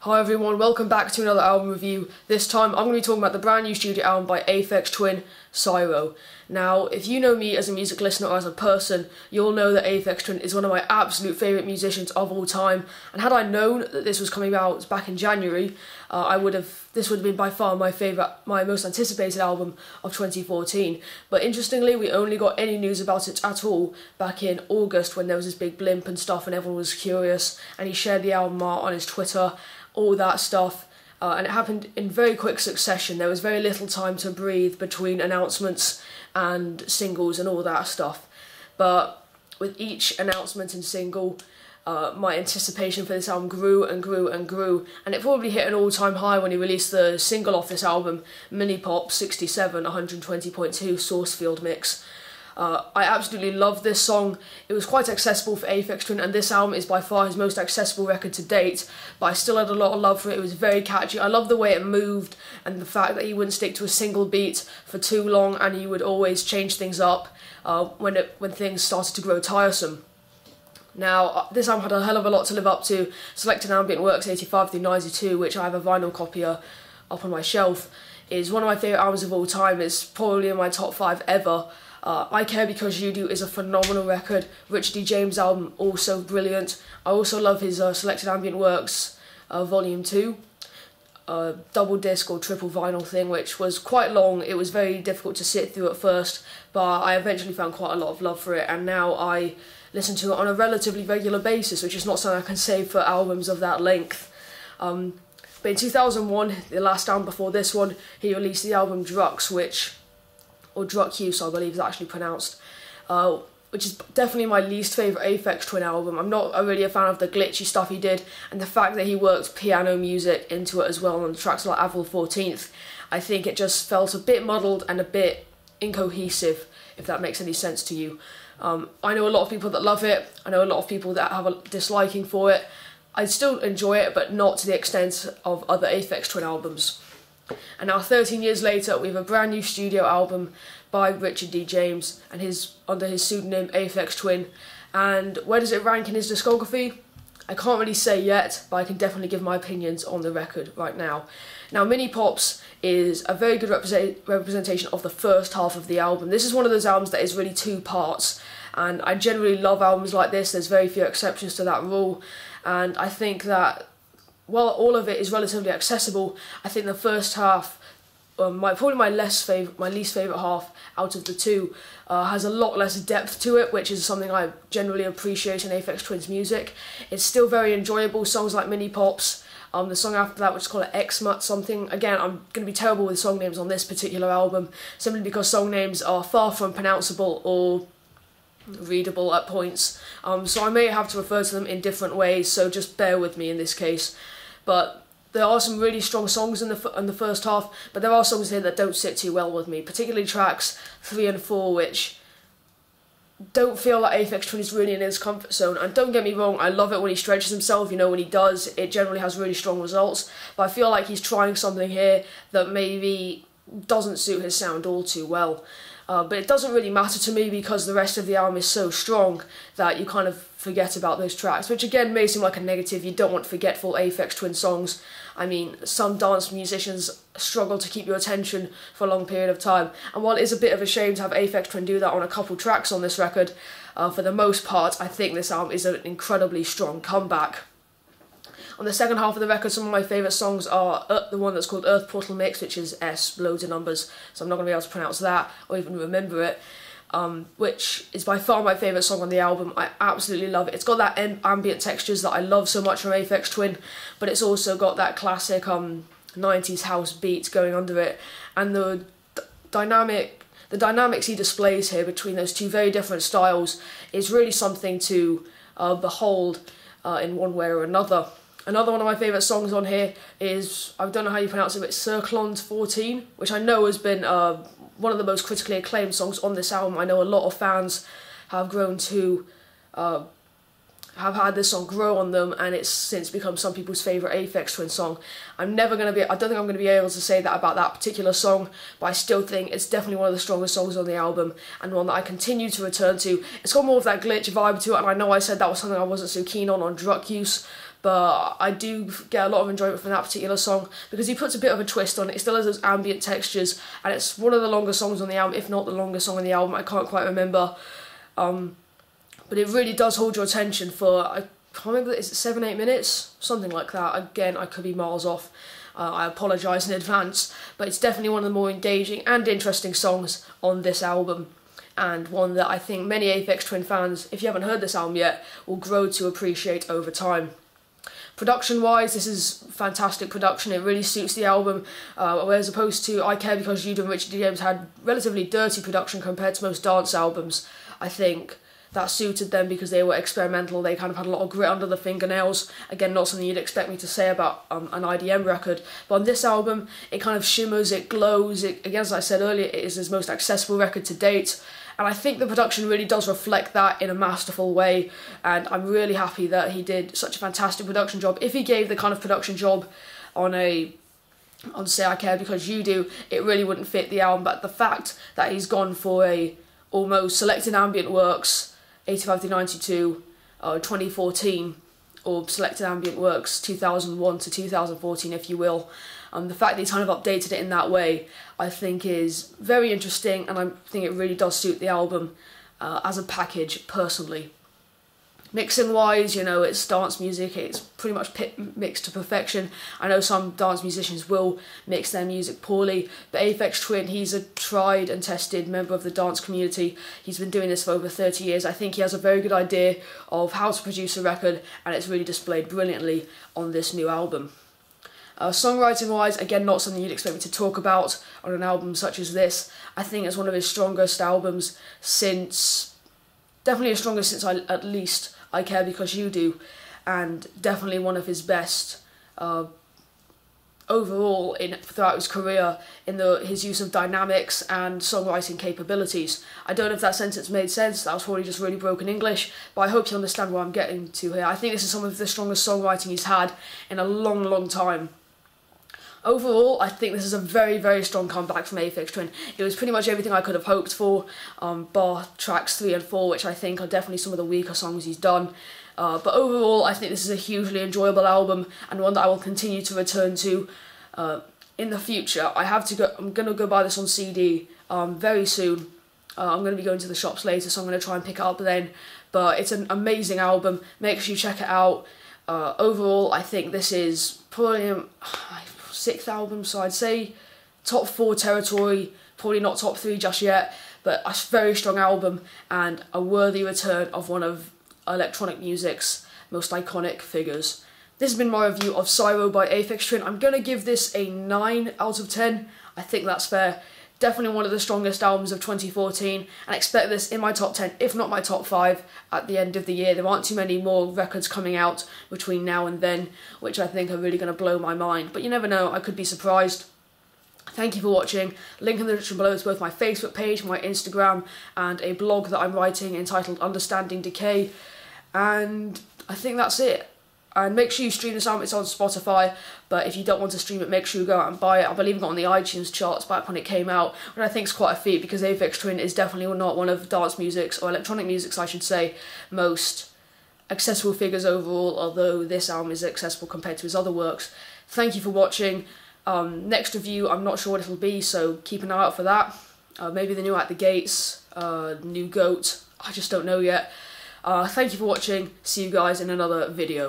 Hi everyone, welcome back to another album review. This time I'm going to be talking about the brand new studio album by Aphex Twin, Syro. Now, if you know me as a music listener or as a person, you'll know that Aphex Twin is one of my absolute favourite musicians of all time, and had I known that this was coming out back in January, this would have been by far my most anticipated album of 2014. But interestingly, we only got any news about it at all back in August when there was this big blimp and stuff and everyone was curious, and he shared the album art on his Twitter, all that stuff. And it happened in very quick succession. There was very little time to breathe between announcements and singles and all that stuff. But with each announcement and single, my anticipation for this album grew and grew and grew, and it probably hit an all-time high when he released the single off this album, Mini Pop 67 120.2 Source Field Mix. I absolutely love this song. It was quite accessible for Aphex Twin, and this album is by far his most accessible record to date, but I still had a lot of love for it. It was very catchy. I love the way it moved and the fact that he wouldn't stick to a single beat for too long, and he would always change things up when things started to grow tiresome. Now, this album had a hell of a lot to live up to. Selected Ambient Works 85 through 92, which I have a vinyl copy up on my shelf, is one of my favourite albums of all time. It's probably in my top 5 ever. I Care Because You Do is a phenomenal record. Richard D. James' album, also brilliant. I also love his Selected Ambient Works Volume 2. Double disc or triple vinyl thing, which was quite long. It was very difficult to sit through at first, but I eventually found quite a lot of love for it, and now I listen to it on a relatively regular basis, which is not something I can say for albums of that length. But in 2001, the last album before this one, he released the album Drux, or Drux, I believe is actually pronounced, which is definitely my least favourite Aphex Twin album. I'm not really a fan of the glitchy stuff he did, and the fact that he worked piano music into it as well on tracks like Avril 14th. I think it just felt a bit muddled and a bit incohesive, if that makes any sense to you. I know a lot of people that love it. I know a lot of people that have a disliking for it. I still enjoy it, but not to the extent of other Aphex Twin albums. And now 13 years later, we have a brand new studio album by Richard D. James and under his pseudonym Aphex Twin. And where does it rank in his discography? I can't really say yet, but I can definitely give my opinions on the record right now. Now, Mini Pops is a very good representation of the first half of the album. This is one of those albums that is really 2 parts, and I generally love albums like this. There's very few exceptions to that rule, and I think that while all of it is relatively accessible, I think the first half, probably my least favourite half out of the 2, has a lot less depth to it, which is something I generally appreciate in Aphex Twin's music. It's still very enjoyable. Songs like Mini Pops, the song after that, which is called Xmut something. Again, I'm going to be terrible with song names on this particular album, simply because song names are far from pronounceable or readable at points. So I may have to refer to them in different ways, so just bear with me in this case. But there are some really strong songs in the first half, but there are songs here that don't sit too well with me, particularly tracks 3 and 4, which don't feel like Aphex Twin is really in his comfort zone. And don't get me wrong, I love it when he stretches himself. You know, when he does, it generally has really strong results. But I feel like he's trying something here that maybe doesn't suit his sound all too well. But it doesn't really matter to me because the rest of the album is so strong that you kind of forget about those tracks, which again may seem like a negative. You don't want forgetful Aphex Twin songs. I mean, some dance musicians struggle to keep your attention for a long period of time, and while it is a bit of a shame to have Aphex Twin do that on a couple tracks on this record, for the most part, I think this album is an incredibly strong comeback. On the second half of the record, some of my favourite songs are the one that's called Earth Portal Mix, which is S, loads of numbers, so I'm not going to be able to pronounce that or even remember it, which is by far my favourite song on the album. I absolutely love it. It's got that ambient textures that I love so much from Aphex Twin, but it's also got that classic 90s house beat going under it, and the dynamics he displays here between those 2 very different styles is really something to behold in one way or another. Another one of my favourite songs on here is, I don't know how you pronounce it, but Circlons 14, which I know has been one of the most critically acclaimed songs on this album. I know a lot of fans have grown to have had this song grow on them, and it's since become some people's favourite Aphex Twin song. I don't think I'm going to be able to say that about that particular song, but I still think it's definitely one of the strongest songs on the album, and one that I continue to return to. It's got more of that glitch vibe to it, and I know I said that was something I wasn't so keen on Drux, but I do get a lot of enjoyment from that particular song because he puts a bit of a twist on it. It still has those ambient textures, and it's one of the longer songs on the album, if not the longest song on the album. I can't quite remember, but it really does hold your attention for, I can't remember, is it 7-8 minutes? Something like that. Again, I could be miles off. I apologise in advance, but it's definitely one of the more engaging and interesting songs on this album, and one that I think many Aphex Twin fans, if you haven't heard this album yet, will grow to appreciate over time. Production-wise, this is fantastic production. It really suits the album, whereas opposed to I Care Because You Do and Richard D. James had relatively dirty production compared to most dance albums. I think that suited them because they were experimental. They kind of had a lot of grit under the fingernails. Again, not something you'd expect me to say about an IDM record. But on this album, it kind of shimmers, it glows. Again, as I said earlier, it is his most accessible record to date. And I think the production really does reflect that in a masterful way. And I'm really happy that he did such a fantastic production job. If he gave the kind of production job on Say I Care Because You Do, it really wouldn't fit the album. But the fact that he's gone for a almost selected ambient works 85 to 92, 2014, or selected ambient works 2001 to 2014, if you will. The fact that he's kind of updated it in that way, I think is very interesting, and I think it really does suit the album as a package, personally. Mixing-wise, you know, it's dance music, it's pretty much mixed to perfection. I know some dance musicians will mix their music poorly, but Aphex Twin, he's a tried and tested member of the dance community. He's been doing this for over 30 years. I think he has a very good idea of how to produce a record, and it's really displayed brilliantly on this new album. Songwriting-wise, again, not something you'd expect me to talk about on an album such as this. I think it's one of his strongest albums definitely his strongest since at least I Care Because You Do, and definitely one of his best overall throughout his career in his use of dynamics and songwriting capabilities. I don't know if that sentence made sense. That was probably just really broken English, but I hope you understand where I'm getting to here. I think this is some of the strongest songwriting he's had in a long, long time. Overall, I think this is a very, very strong comeback from Aphex Twin. It was pretty much everything I could have hoped for, bar tracks 3 and 4, which I think are definitely some of the weaker songs he's done. But overall, I think this is a hugely enjoyable album, and one that I will continue to return to in the future. I'm going to go buy this on CD very soon. I'm going to be going to the shops later, so I'm going to try and pick it up then. But it's an amazing album. Make sure you check it out. Overall, I think this is probably 6th album, so I'd say top 4 territory, probably not top 3 just yet, but a very strong album and a worthy return of one of electronic music's most iconic figures. This has been my review of Syro by Aphex Twin. I'm going to give this a 9 out of 10. I think that's fair. Definitely one of the strongest albums of 2014, and expect this in my top 10, if not my top 5, at the end of the year. There aren't too many more records coming out between now and then, which I think are really going to blow my mind. But you never know, I could be surprised. Thank you for watching. Link in the description below is both my Facebook page, my Instagram, and a blog that I'm writing entitled Understanding Decay. And I think that's it. And make sure you stream this album. It's on Spotify, but if you don't want to stream it, make sure you go out and buy it. I believe it got on the iTunes charts back when it came out, which I think is quite a feat, because Aphex Twin is definitely not one of dance music's, or electronic music's I should say, most accessible figures overall, although this album is accessible compared to his other works. Thank you for watching. Next review, I'm not sure what it'll be, so keep an eye out for that. Maybe the new At the Gates, new GOAT, I just don't know yet. Thank you for watching. See you guys in another video.